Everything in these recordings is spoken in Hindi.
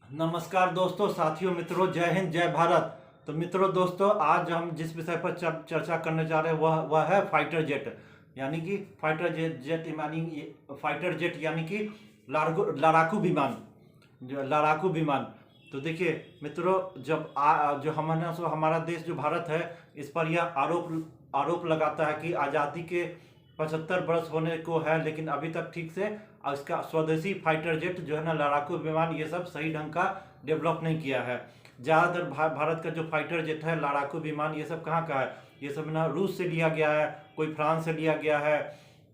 नमस्कार दोस्तों, साथियों, मित्रों, जय हिंद, जय भारत। तो मित्रों, दोस्तों, आज हम जिस विषय पर चर्चा करने जा रहे हैं वह है फाइटर जेट। यानी कि फाइटर जेट यानी कि लड़ाकू विमान, जो लड़ाकू विमान। तो देखिए मित्रों, जो हमारा देश जो भारत है, इस पर यह आरोप लगाता है कि आज़ादी के 75 वर्ष होने को है, लेकिन अभी तक ठीक से इसका स्वदेशी फाइटर जेट जो है ना, लड़ाकू विमान, ये सब सही ढंग का डेवलप नहीं किया है। ज़्यादातर भारत का जो फाइटर जेट है, लड़ाकू विमान, ये सब कहाँ का है? ये सब ना रूस से लिया गया है, कोई फ्रांस से लिया गया है,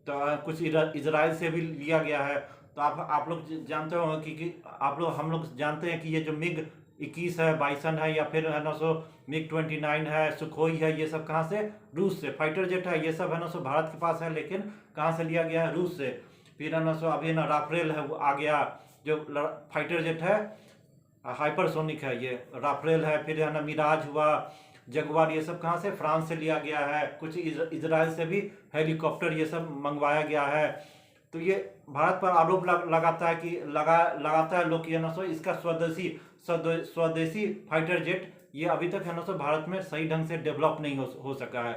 तो कुछ इजराइल से भी लिया गया है। तो आप लोग जानते हो कि आप लोग हम लोग जानते हैं कि ये जो MiG-21 है, बाइसन है, या फिर है ना सो MiG-29 है, सुखोई है, ये सब कहाँ से? रूस से। फाइटर जेट है, ये सब है ना सो भारत के पास है, लेकिन कहाँ से लिया गया है? रूस से। फिर है ना सो अभी ना राफेल है, वो आ गया, जो फाइटर जेट है, हाइपरसोनिक है, ये राफेल है। फिर है ना मिराज हुआ, जगुआर, ये सब कहाँ से? फ्रांस से लिया गया है। कुछ इजराइल से भी हेलीकॉप्टर ये सब मंगवाया गया है। तो ये भारत पर आरोप लगाता है कि लगाता है लोग कि है ना सो इसका स्वदेशी फाइटर जेट ये अभी तक है ना सो भारत में सही ढंग से डेवलप नहीं हो सका है।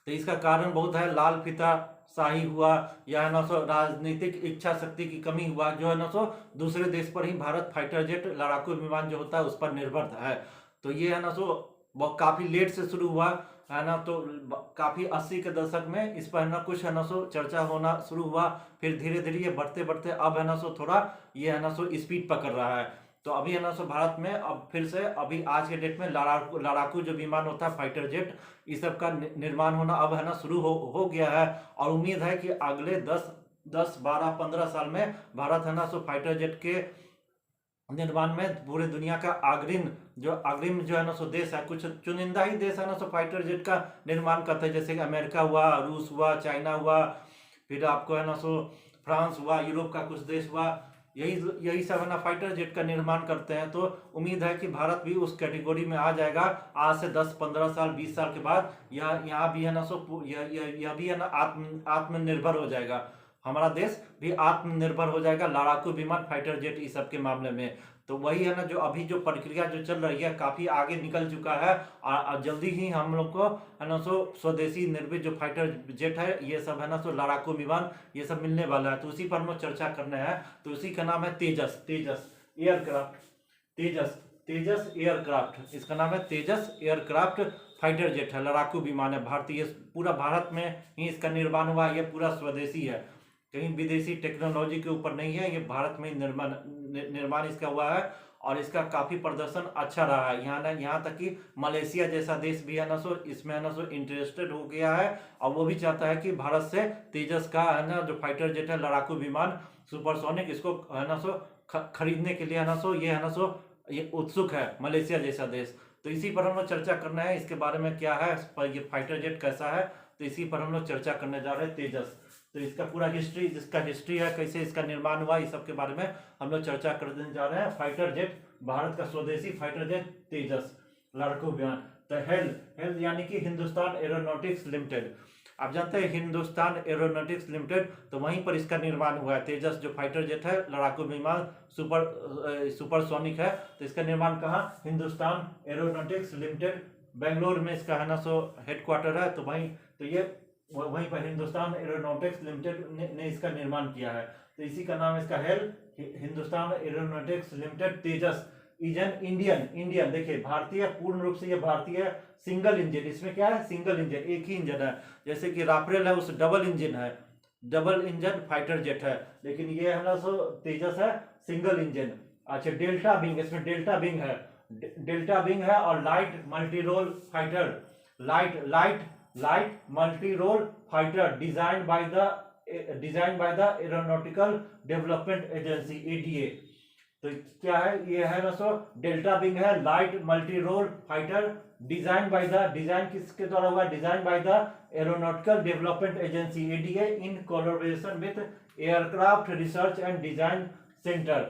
तो इसका कारण बहुत है, लाल फीता शाही हुआ, या है ना सो राजनीतिक इच्छा शक्ति की कमी हुआ, जो है ना सो दूसरे देश पर ही भारत फाइटर जेट लड़ाकू विमान जो होता है उस पर निर्भर है। तो ये है ना सो बहुत काफ़ी लेट से शुरू हुआ है ना, तो काफ़ी 80 के दशक में इस पर है ना कुछ है ना सो चर्चा होना शुरू हुआ। फिर धीरे धीरे ये बढ़ते बढ़ते अब है ना सो थोड़ा ये है ना सो स्पीड पकड़ रहा है। तो अभी है ना सो भारत में अब फिर से अभी आज के डेट में लड़ाकू जो विमान होता है, फाइटर जेट, इस सब का निर्माण होना अब है ना शुरू हो गया है। और उम्मीद है कि अगले 10 10 12 15 साल में भारत है ना सो फाइटर जेट के निर्माण में पूरे दुनिया का अग्रिम जो है ना सो देश है। कुछ चुनिंदा ही देश है ना सो फाइटर जेट का निर्माण करते हैं, जैसे कि अमेरिका हुआ, रूस हुआ, चाइना हुआ, फिर आपको है ना सो फ्रांस हुआ, यूरोप का कुछ देश हुआ। यही यही सब है ना फाइटर जेट का निर्माण करते हैं। तो उम्मीद है कि भारत भी उस कैटेगरी में आ जाएगा। आज से 10 15 साल 20 साल के बाद यहाँ भी है ना सो यह भी है ना आत्मनिर्भर हो जाएगा। हमारा देश भी आत्मनिर्भर हो जाएगा लड़ाकू विमान, फाइटर जेट, इस सब के मामले में। तो वही है ना, जो अभी जो प्रक्रिया जो चल रही है काफ़ी आगे निकल चुका है। और जल्दी ही हम लोग को है ना सो स्वदेशी निर्मित जो फाइटर जेट है, ये सब है ना सो लड़ाकू विमान, ये सब मिलने वाला है। तो उसी पर हम लोग चर्चा करने हैं। तो उसी का नाम है तेजस एयरक्राफ्ट। तेजस तेजस एयरक्राफ्ट, इसका नाम है तेजस एयरक्राफ्ट फाइटर जेट है, लड़ाकू विमान है, भारतीय, पूरा भारत में ही इसका निर्माण हुआ। ये पूरा स्वदेशी है, कहीं विदेशी टेक्नोलॉजी के ऊपर नहीं है, ये भारत में निर्माण इसका हुआ है। और इसका काफ़ी प्रदर्शन अच्छा रहा है। यहाँ तक कि मलेशिया जैसा देश भी है ना सो इसमें है ना सो इंटरेस्टेड हो गया है, और वो भी चाहता है कि भारत से तेजस का है ना जो फाइटर जेट है, लड़ाकू विमान, सुपरसोनिक, इसको है ना सो खरीदने के लिए है ना सो ये है ना सो ये उत्सुक है, मलेशिया जैसा देश। तो इसी पर हम लोग चर्चा करना है, इसके बारे में क्या है, ये फाइटर जेट कैसा है, तो इसी पर हम लोग चर्चा करने जा रहे हैं। तेजस, तो इसका पूरा जिसका हिस्ट्री है, कैसे इसका निर्माण हुआ, इस सब के बारे में हम लोग चर्चा करने जा रहे हैं। फाइटर जेट, भारत का स्वदेशी फाइटर जेट तेजस लड़ाकू विमान। तो हेल यानी कि हिंदुस्तान एरोनॉटिक्स लिमिटेड, आप जानते हैं हिंदुस्तान एरोनॉटिक्स लिमिटेड, तो वहीं पर इसका निर्माण हुआ है। तेजस जो फाइटर जेट है, लड़ाकू विमान, सुपरसोनिक है, तो इसका निर्माण कहाँ? हिंदुस्तान एरोनॉटिक्स लिमिटेड, बेंगलोर में इसका है ना सो हेडक्वार्टर है। तो वहीं पर हिंदुस्तान एरोनॉटिक्स लिमिटेड ने इसका निर्माण किया है। तो इसी का नाम इसका Hindustan aeronautics limited Tejas is an Indian देखिए, भारतीय, पूर्ण रूप से ये भारतीय सिंगल इंजन। इसमें क्या है? सिंगल इंजन, एक ही इंजन है। जैसे कि राफेल है, उस डबल इंजन है, डबल इंजन फाइटर जेट है, लेकिन ये है ना सो तेजस है सिंगल इंजन। अच्छा, डेल्टा विंग, इसमें डेल्टा विंग है, और light multi role fighter, light multi role fighter design by the aeronautical development agency, ADA। तो क्या है? ये है ना सो डेल्टा विंग है, light multi role fighter, design किसके द्वारा हुआ? Design by the aeronautical development agency, ADA, in collaboration with aircraft research and design centre.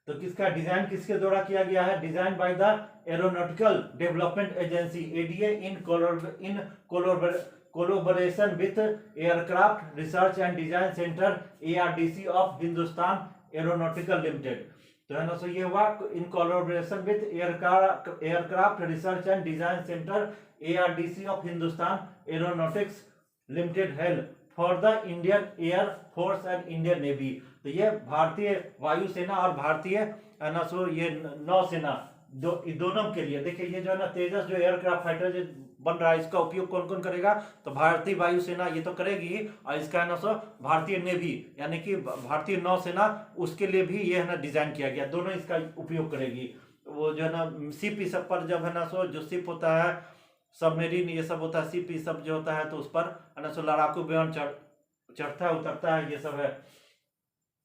तो किसका डिजाइन किसके द्वारा किया गया है? Design by the aeronautical development agency, ADA, in collaboration with aircraft research and design centre, ARDC of Hindustan aeronautical limited. तो है ना, सो ये हुआ in collaboration with aircraft research and design centre ARDC of Hindustan aeronautics limited help for the Indian air force and Indian navy. तो ये भारतीय वायुसेना और भारतीय है ना, सो ये नौसेना दोनों के लिए। देखिए ये जो है ना तेजस जो एयरक्राफ्ट फाइटर जो बन रहा है, इसका उपयोग कौन कौन करेगा, तो भारतीय वायुसेना ये तो करेगी, और इसका है ना सो भारतीय नेवी यानी कि भारतीय नौसेना उसके लिए भी ये है ना डिजाइन किया गया, दोनों इसका उपयोग करेगी। वो जो है ना शिप इस सब पर जब है ना सो जो शिप होता है सबमरीन ये सब होता है, शिप ये सब जो होता है, तो उस पर है ना सो लड़ाकू विमान चढ़ता है उतरता है, ये सब है।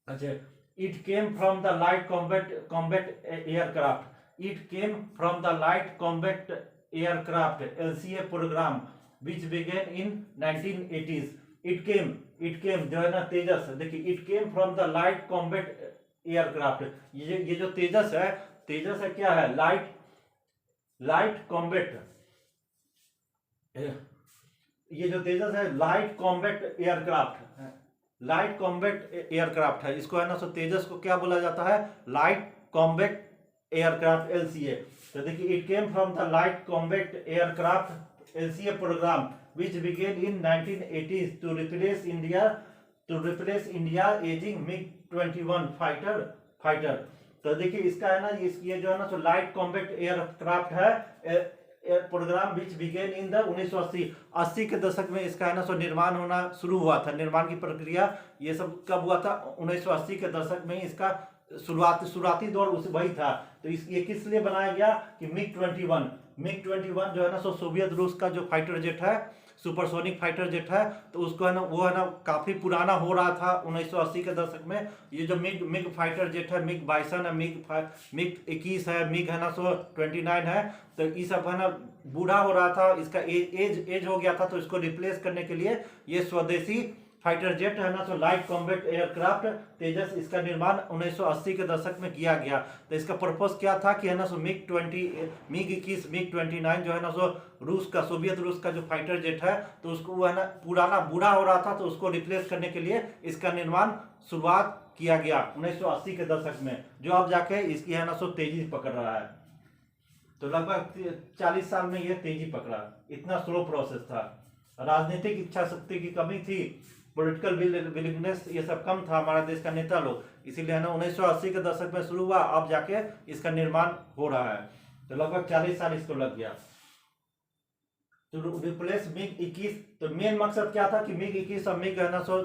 अच्छा, it came from the light combat aircraft, it came from the light combat aircraft LCA program which began in 1980s। it came जो है ना तेजस, देखिए it came from the light combat aircraft। ये जो तेजस है क्या है, लाइट कॉम्बैट, ये जो तेजस है लाइट कॉम्बैट एयरक्राफ्ट है। इसको है ना सो तेजस को क्या बोला जाता है, लाइट कॉम्बैट एयरक्राफ्ट LCA। तो देखिए it came from the light combat aircraft LCA program which began in 1980s to replace India aging MiG-21 fighter. तो देखिए इसका है ना ये जो है ना सो लाइट कॉम्बैट एयरक्राफ्ट है program which began in the 1980 के दशक में इसका है ना सो निर्माण होना शुरू हुआ था। निर्माण की प्रक्रिया ये सब कब हुआ था, 1980 के दशक में इसका शुरुआती दौर उस वही था। तो ये किस लिए बनाया गया कि MiG-21 जो है ना सो सोवियत रूस का जो फाइटर जेट है, सुपरसोनिक फाइटर जेट है, तो उसको है ना वो है ना काफी पुराना हो रहा था 1980 के दशक में। ये जो मिग फाइटर जेट है, MiG-22 है, MiG-21 है, मिग है ना सो 29 है, तो ये सब है ना बूढ़ा हो रहा था, इसका एज हो गया था। तो इसको रिप्लेस करने के लिए ये स्वदेशी फाइटर जेट है ना सो लाइट कॉम्बैट एयरक्राफ्ट तेजस, इसका निर्माण 1980 के दशक में किया गया। तो इसका पर्पस क्या था कि है ना सो MiG-21 MiG-29 जो है ना सो सोवियत रूस का जो फाइटर जेट है, तो उसको वो है ना पुराना बूढ़ा हो रहा था, तो उसको रिप्लेस करने के लिए इसका निर्माण शुरुआत किया गया 1980 के दशक में, जो अब जाके इसकी है ना सो तेजी पकड़ रहा है। तो लगभग 40 साल में ये तेजी पकड़ा, इतना स्लो प्रोसेस था। राजनीतिक इच्छा शक्ति की कमी थी, पॉलिटिकल विलिंगनेस ये सब कम था हमारा देश का नेता लोग, इसीलिए ना 1980 के दशक में शुरू हुआ, अब जाके इसका निर्माण हो रहा है। तो लगभग 40 साल इसको लग गया। तो रिप्लेस MiG-21, तो मेन मकसद क्या था कि MiG-21 और मिग है ना सो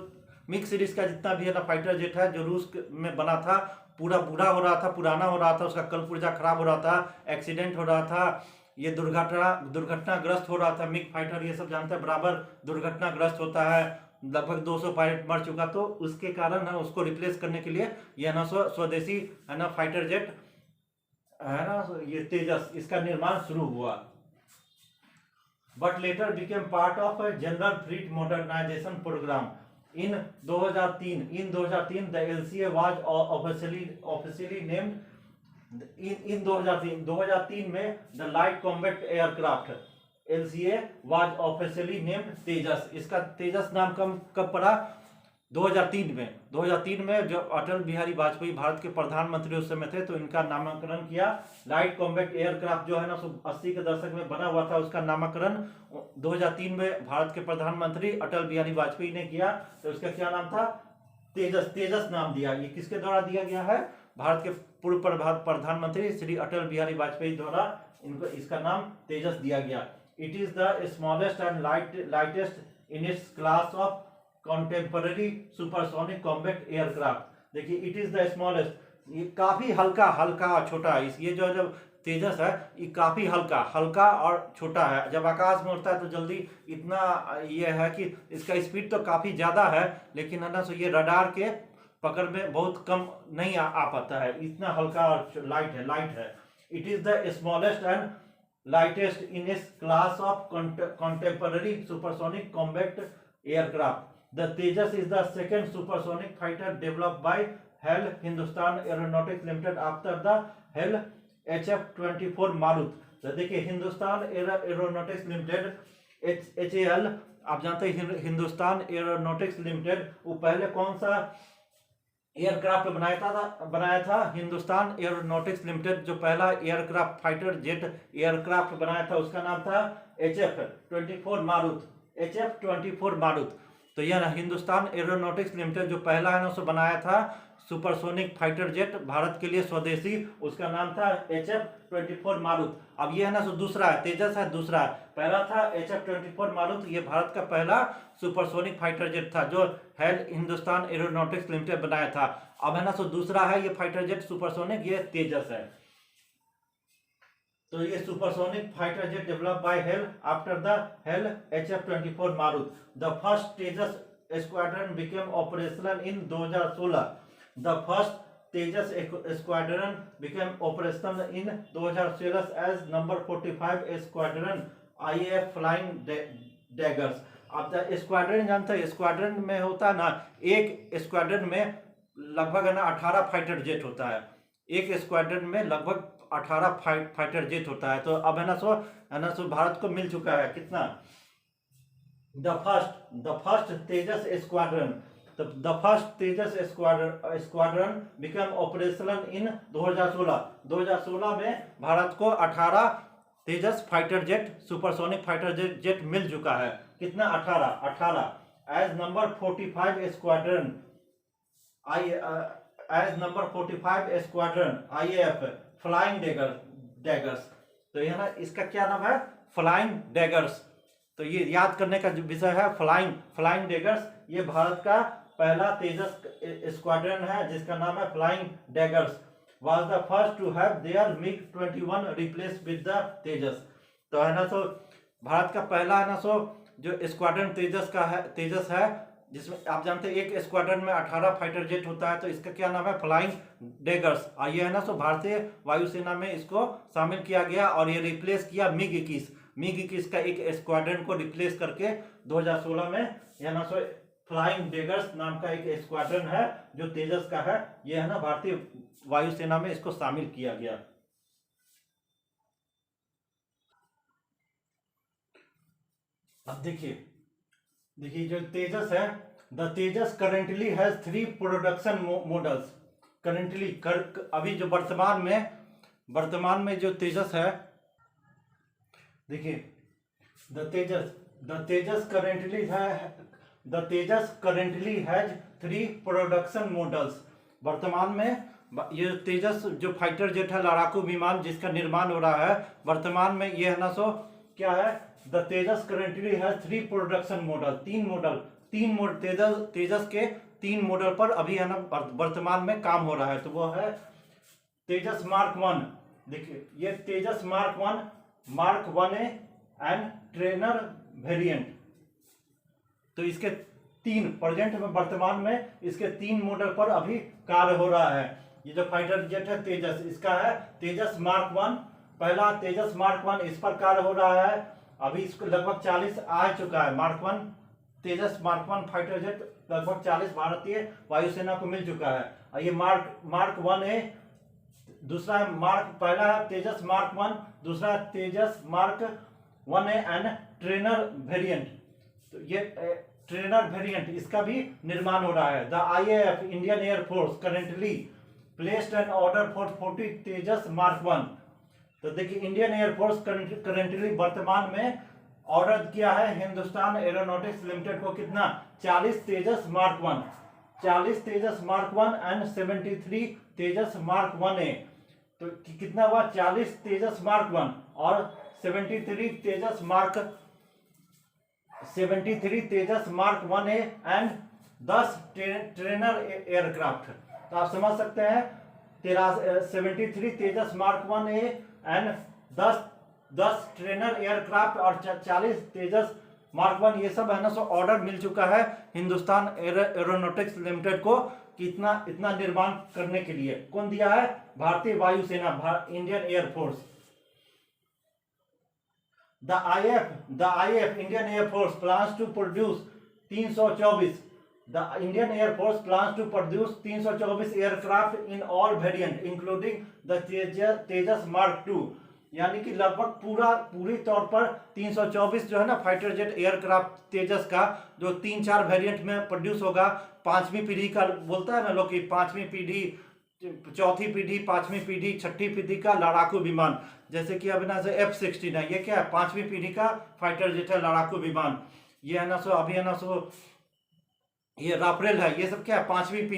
मिग सीरीज का जितना भी है ना फाइटर जेट है जो रूस में बना था, पूरा बूढ़ा हो रहा था, पुराना हो रहा था, उसका कल पुर्जा खराब हो रहा था, एक्सीडेंट हो रहा था, ये दुर्घटनाग्रस्त हो रहा था। मिग फाइटर ये सब जानते हैं बराबर दुर्घटनाग्रस्त होता है, लगभग 200 पायलट मर चुका। तो उसके कारण है उसको रिप्लेस करने के लिए ये ना स्वदेशी है ना फाइटर जेट है ना ये तेजस, इसका निर्माण शुरू हुआ। But later became part of general fleet modernisation programme in 2003 the LCA was officially named in 2003 में the light combat aircraft LCA was officially named Tejas. इसका तेजस नाम कब पड़ा, 2003 में जब अटल बिहारी वाजपेयी भारत के प्रधानमंत्री उस समय थे, तो इनका नामकरण किया। लाइट कॉम्बैट एयरक्राफ्ट जो है ना 80 के दशक में बना हुआ था, उसका नामकरण 2003 में भारत के प्रधानमंत्री अटल बिहारी वाजपेयी ने किया। तो उसका क्या नाम था, तेजस नाम दिया। ये किसके द्वारा दिया गया है, भारत के पूर्व प्रधानमंत्री श्री अटल बिहारी वाजपेयी द्वारा इनको इसका नाम तेजस दिया गया। It is the smallest and lightest in its class of contemporary supersonic combat aircraft. देखिए इट इज द स्मॉलेस्ट, ये काफी हल्का छोटा है। ये जो तेजस है ये काफी हल्का और छोटा है। जब आकाश में उड़ता है तो जल्दी इतना ये है कि इसका स्पीड तो काफी ज्यादा है, लेकिन है ना सो ये रडार के पकड़ में बहुत कम नहीं आ पाता है, इतना हल्का और लाइट है। It is the smallest and lightest in its class of contemporary supersonic combat aircraft. The Tejas is the second supersonic fighter developed by HAL Hindustan Aeronautics Limited after the HAL HF-24 Marut। तो देखिए हिंदुस्तान एरोनॉटिक्स लिमिटेड HAL, आप जानते हैं हिंदुस्तान एरोनॉटिक्स लिमिटेड, वो पहले कौन सा एयरक्राफ्ट बनाया था हिंदुस्तान एरोनॉटिक्स लिमिटेड। जो पहला एयरक्राफ्ट फाइटर जेट एयरक्राफ्ट बनाया था उसका नाम था HF-24 मारुत, HF-24 मारुत। तो यह हिंदुस्तान एरोनॉटिक्स लिमिटेड जो पहला है ना उसको बनाया था सुपरसोनिक फाइटर जेट भारत के लिए स्वदेशी, उसका नाम था HF-24 मारुत। अब ये है ना सो दूसरा है, तेजस है दूसरा है। पहला था HF-24 मारुत, ये भारत का पहला सुपरसोनिक फाइटर जेट था जो हिंदुस्तान एरोनॉटिक्स लिमिटेड बनाया था। अब है ना सो दूसरा है ये फाइटर जेट सुपरसोनिक, ये तेजस है। तो ये supersonic fighter jet developed by HAL after the HAL HF-24 Marut. The first Tejas squadron became operational in 2016। The first Tejas squadron became operational in 2016 as number 45 squadron IAF flying daggers. अब स्क्वाड्रन जानते हैं, स्क्वाड्रन में होता है ना, एक स्क्वाड्रन में लगभग है ना 18 फाइटर जेट होता है। एक स्क्वाड्रन में लगभग 18 फाइटर जेट होता है। तो अब है ना सो भारत को मिल चुका है कितना, the first Tejas squadron. The first Tejas squadron became operational in 2016। 2016 में भारत को 18 Tejas fighter jet supersonic fighter jet मिल चुका है। कितना, 18 as number 45 squadron as number 45 squadron IAF flying daggers. तो यह ना इसका क्या नाम है, फ्लाइंग डैगर्स। तो ये याद करने का विषय है, फ्लाइंग डैगर्स। ये भारत का पहला तेजस स्क्वाड्रन है जिसका नाम है flying daggers. Was the first to have their MiG-21 replace with the Tejas. तो है ना सो भारत का पहला है ना सो जो स्क्वाड्रन तेजस है जिसमें आप जानते हैं एक स्क्वाड्रन में 18 फाइटर जेट होता है। तो इसका क्या नाम है, फ्लाइंग डैगर्स। ये है ना सो भारतीय वायुसेना में इसको शामिल किया गया और ये रिप्लेस किया MiG-21 का एक स्क्वाड्रन को रिप्लेस करके 2016 में यह ना सो फ्लाइंग डैगर्स नाम का एक स्क्वाड्रन है जो तेजस का है। यह है ना भारतीय वायुसेना में इसको शामिल किया गया। अब देखिए जो तेजस है, the Tejas currently has 3 production models. Currently अभी जो वर्तमान में जो तेजस है, देखिए the Tejas currently has 3 production models. वर्तमान में ये तेजस जो फाइटर जेट है, लड़ाकू विमान जिसका निर्माण हो रहा है वर्तमान में, ये है ना सो क्या है, the Tejas currently has 3 production model. Tejas के 3 मॉडल पर अभी है ना वर्तमान में काम हो रहा है। तो वो है तेजस मार्क 1। देखिए ये Tejas mark 1A and trainer variant. तो इसके 3 प्रेजेंट में वर्तमान में इसके 3 मॉडल पर अभी कार्य हो रहा है। ये जो फाइटर जेट है तेजस, इसका है तेजस मार्क 1। पहला तेजस मार्क 1 इस पर कार्य हो रहा है। अभी इसको लगभग 40 आ चुका है। तेजस मार्क 1 फाइटर जेट लगभग 40 भारतीय वायुसेना को मिल चुका है। और ये मार्क 1A, दूसरा पहला है तेजस मार्क 1, दूसरा Tejas mark 1A and trainer variant. तो ये ट्रेनर वेरिएंट इसका भी निर्माण हो रहा है। द IAF Indian air force currently placed an order for 40 Tejas mark 1। तो देखिए इंडियन एयरफोर्स करेंटली वर्तमान में ऑर्डर किया है हिंदुस्तान एरोनॉटिक्स लिमिटेड को कितना, 40 Tejas mark 1, 40 Tejas mark 1 and 73 Tejas mark 1A। तो कितना हुआ, 40 तेजस मार्क 1 और 73 Tejas mark 1A and 10 trainer aircraft. तो आप समझ सकते हैं 73 Tejas mark 1A and 10 trainer aircraft और 40 तेजस मार्क 1, ये सब है ना सो ऑर्डर मिल चुका है हिंदुस्तान एरोनॉटिक्स लिमिटेड को कि इतना निर्माण करने के लिए। कौन दिया है, भारतीय वायुसेना, Indian air force. The IAF Indian air force plans to produce 324 The Indian Air Force plans to produce 324 aircraft in all variants, including the Tejas Mark II यानी कि लगभग पूरी तौर पर 324 जो है ना फाइटर जेट एयरक्राफ्ट तेजस का, जो 3-4 वेरिएंट में प्रोड्यूस होगा। 5वीं पीढ़ी का बोलता है ना लोग कि 5वीं पीढ़ी, 4थी पीढ़ी, 5वीं पीढ़ी, 6ठी पीढ़ी का लड़ाकू विमान, जैसे कि अभी ना से F-16 है, ये क्या है 5वीं पीढ़ी का फाइटर जेट है, लड़ाकू विमान। ये है ना सो अभी है ना सो ये राफेल है, ये सब क्या है 5वीं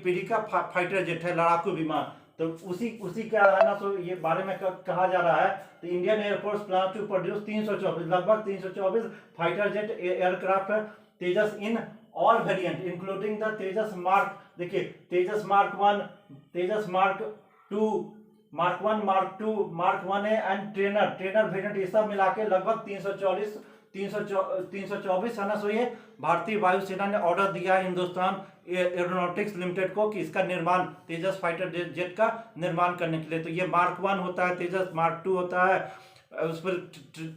पीढ़ी का फाइटर जेट है, लड़ाकू विमान। तो उसी का है ना सो ये बारे में कहा जा रहा है। तो Indian air force plan to produce 324 लगभग 324 fighter jet aircraft Tejas in all variant including the Tejas mark, देखिए Tejas mark 1, Tejas mark 2, mark 1, mark 2, mark 1A and trainer variant, ये सब मिला के लगभग 324 है ना सो ये भारतीय वायुसेना ने ऑर्डर दिया है हिंदुस्तान एरोनॉटिक्स लिमिटेड को कि इसका निर्माण, तेजस फाइटर जेट का निर्माण करने के लिए। तो ये मार्क 1 होता है, तेजस मार्क 2 होता है, उस पर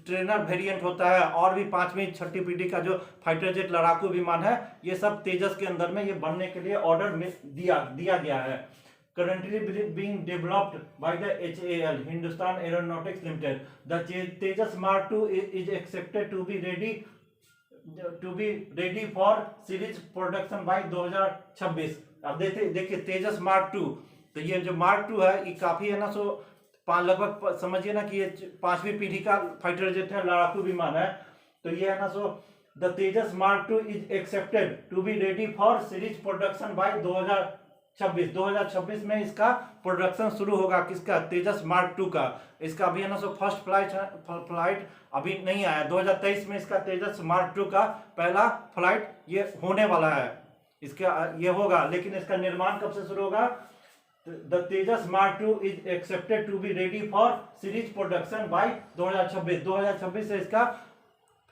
ट्रेनर वेरिएंट होता है, और भी 5वीं 6ठी पीढ़ी का जो फाइटर जेट लड़ाकू विमान है, ये सब तेजस के अंदर में ये बनने के लिए ऑर्डर दिया गया है। Currently being developed by the HAL, Hindustan Aeronautics Limited. The Tejas Mark II is expected to be ready for series production by 2026। अब देखिए तेजस मार्क 2, तो ये जो मार्क 2 है ये काफी है ना सो लगभग समझिए ना कि ये 5वीं पीढ़ी का फाइटर जेट है, लड़ाकू विमान है। तो ये है ना so the Tejas mark 2 is expected to be ready for series production by 2026 में इसका प्रोडक्शन शुरू होगा, किसका, तेजस मार्क 2 का। इसका अभी है ना सो फर्स्ट फ्लाइट अभी नहीं आया, 2023 में इसका तेजस मार्क 2 का पहला फ्लाइट ये होने वाला है, इसका ये होगा। लेकिन इसका निर्माण कब से शुरू होगा? The Tejas mark 2 is expected to be ready for series production by 2026 से इसका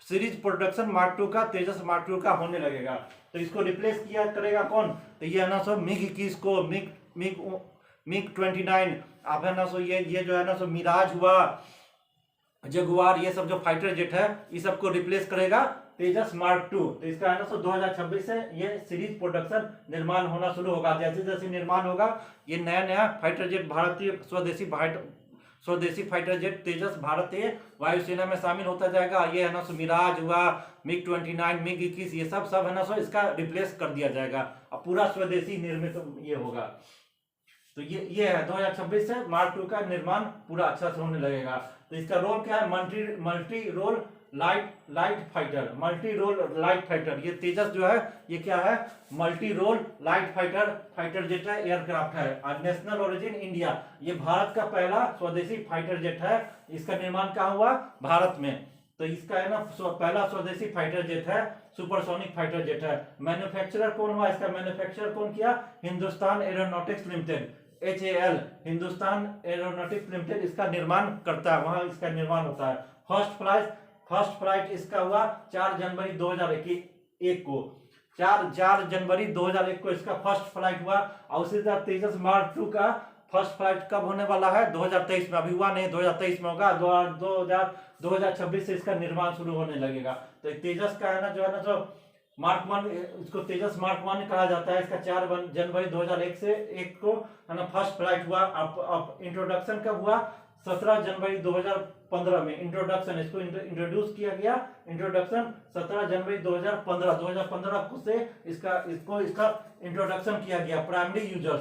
सीरीज प्रोडक्शन मार्क 2 का, तेजस मार्क 2 का होने लगेगा। तो इसको रिप्लेस किया करेगा कौन? तो ये है ना सो मिग 21 को, मिग 29, अब है ना सो ये जो है ना सो मिराज हुआ, जगुआर, ये सब जो फाइटर जेट है ये सब को रिप्लेस करेगा तेजस मार्क 2। तो इसका है ना सो 2026 से ये सीरीज प्रोडक्शन निर्माण होना शुरू होगा। जैसे जैसे निर्माण होगा ये नया फाइटर जेट, भारतीय स्वदेशी फाइटर जेट तेजस भारतीय वायुसेना में शामिल होता जाएगा। ये है ना सो मिराज हुआ, मिग 29, मिग 21, ये सब है ना सो इसका रिप्लेस कर दिया जाएगा, अब पूरा स्वदेशी निर्मित ये होगा। तो ये है 2026 से मार्क 2 का निर्माण पूरा अच्छा से होने लगेगा। तो इसका रोल क्या है? Multi role light fighter. ये तेजस जो है ये क्या है? Multi role light fighter jet है, एयरक्राफ्ट है, और नेशनल ओरिजिन इंडिया, ये भारत का पहला स्वदेशी फाइटर जेट है। इसका निर्माण कहाँ हुआ? भारत में। तो इसका है ना पहला स्वदेशी फाइटर जेट है, सुपरसोनिक फाइटर जेट है। मैन्युफैक्चरर कौन हुआ? इसका मैन्युफैक्चर कौन किया? Hindustan aeronautics limited, HAL, Hindustan aeronautics limited इसका निर्माण करता है, वहां इसका निर्माण होता है। फर्स्ट फ्लाइट इसका हुआ 4 जनवरी 2001 को, 4 जनवरी 2001 को इसका फर्स्ट फ्लाइट हुआ। और उसी तरह तेजस मार्क 2 का फर्स्ट फ्लाइट कब होने वाला है? 2023 में, अभी हुआ नहीं, 2023 में होगा। 2026 से इसका निर्माण शुरू होने लगेगा। तो तेजस का है ना जो है ना जो मार्क 1, इसको तेजस मार्क 1 कहा जाता है। इसका 4 जनवरी 2001 को है ना फर्स्ट फ्लाइट हुआ। अब इंट्रोडक्शन कब हुआ? 17 जनवरी 2015 में इंट्रोडक्शन, इसको इंट्रोड्यूस किया गया। इंट्रोडक्शन 17 जनवरी 2015 से इसका इंट्रोडक्शन किया गया। प्राइमरी यूजर्स,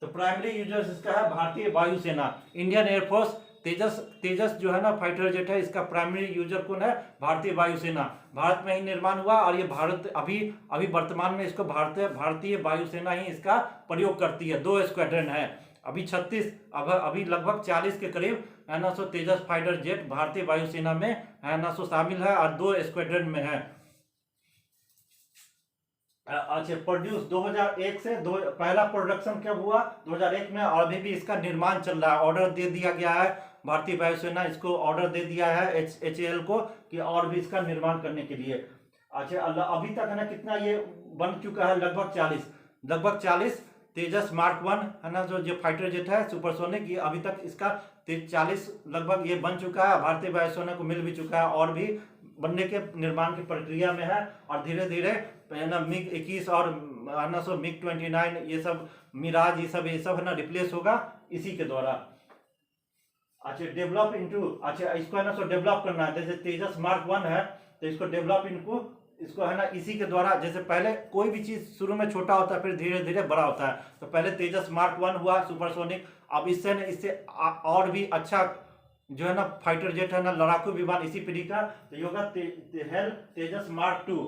तो प्राइमरी यूजर्स इसका है भारतीय वायुसेना, इंडियन एयरफोर्स। तेजस जो है ना फाइटर जेट है, इसका प्राइमरी यूजर कौन है? भारतीय वायुसेना। भारत में ही निर्माण हुआ, और ये भारत अभी वर्तमान में इसको भारतीय वायुसेना ही इसका प्रयोग करती है। 2 स्क्वाड्रन है, अभी 36, अभी लगभग 40 के करीब है ना सो तेजस फाइटर जेट भारतीय वायुसेना में है ना सो शामिल है, और 2 स्क्वाड्रन में है। अच्छा, प्रोड्यूस 2001 से पहला प्रोडक्शन कब हुआ? 2001 में, और अभी भी इसका निर्माण चल रहा है। ऑर्डर दे दिया गया है, भारतीय वायुसेना इसको ऑर्डर दे दिया है HAL को कि और भी इसका निर्माण करने के लिए। अच्छा, अभी तक है ना कितना ये बन चुका है? लगभग 40 तेजस मार्क 1 है ना जो फाइटर जेट है सुपरसोनिक, ये अभी तक इसका 40 लगभग ये बन चुका है, भारतीय वायुसेना को मिल भी चुका है, और भी बनने के निर्माण की प्रक्रिया में है। और धीरे धीरे है ना मिग 21 और है ना सो मिग 29, ये सब मिराज, ये सब है ना रिप्लेस होगा इसी के द्वारा। अच्छा डेवलप इनटू, अच्छा इसको है ना सो डेवलप करना है। जैसे तेजस मार्क 1 है तो इसको डेवलप इनको, इसको है ना इसी के द्वारा, जैसे पहले कोई भी चीज शुरू में छोटा होता है फिर धीरे धीरे बड़ा होता है, तो पहले तेजस मार्क 1 हुआ सुपरसोनिक, अब इससे न इससे और भी अच्छा जो है ना फाइटर जेट है ना लड़ाकू विमान इसी पीढ़ी का, तो ये होगा तेजस मार्क 2।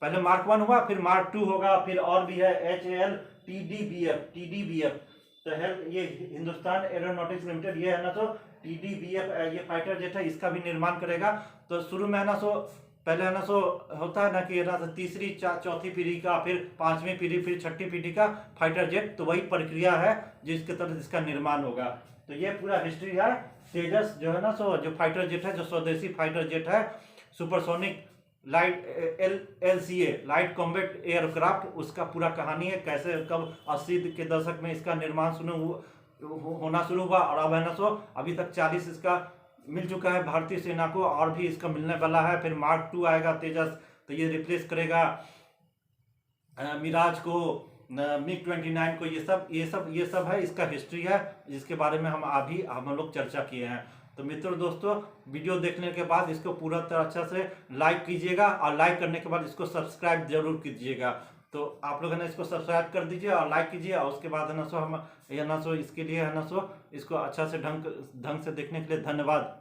पहले मार्क 1 हुआ फिर मार्क 2 होगा, फिर और भी है HAL TDBF। तो है ये हिंदुस्तान एरोनॉटिक्स लिमिटेड, ये है ना तो TDBF ये फाइटर जेट है, इसका भी निर्माण करेगा। तो शुरू में है ना सो पहले है ना सो होता है ना कि है ना तीसरी चौथी पीढ़ी का, फिर पांचवी पीढ़ी, फिर छठी पीढ़ी का फाइटर जेट, तो वही प्रक्रिया है जिसके तहत इसका निर्माण होगा। तो ये पूरा हिस्ट्री है तेजस जो है ना सो जो फाइटर जेट है, जो स्वदेशी फाइटर जेट है, supersonic light LCA light combat aircraft, उसका पूरा कहानी है कैसे कब 80 के दशक में इसका निर्माण होना शुरू हुआ, और अब है ना सो अभी तक 40 इसका मिल चुका है भारतीय सेना को, और भी इसका मिलने वाला है। फिर मार्क 2 आएगा तेजस, तो ये रिप्लेस करेगा मिराज को, MiG-29 को। ये सब है, इसका हिस्ट्री है जिसके बारे में हम लोग चर्चा किए हैं। तो मित्रों दोस्तों, वीडियो देखने के बाद इसको पूरा तरह अच्छा से लाइक कीजिएगा, और लाइक करने के बाद इसको सब्सक्राइब जरूर कीजिएगा। तो आप लोग है ना इसको सब्सक्राइब कर दीजिए और लाइक कीजिए, और उसके बाद है ना सो हम है ना सो इसके लिए है ना सो इसको अच्छा से ढंग से देखने के लिए धन्यवाद।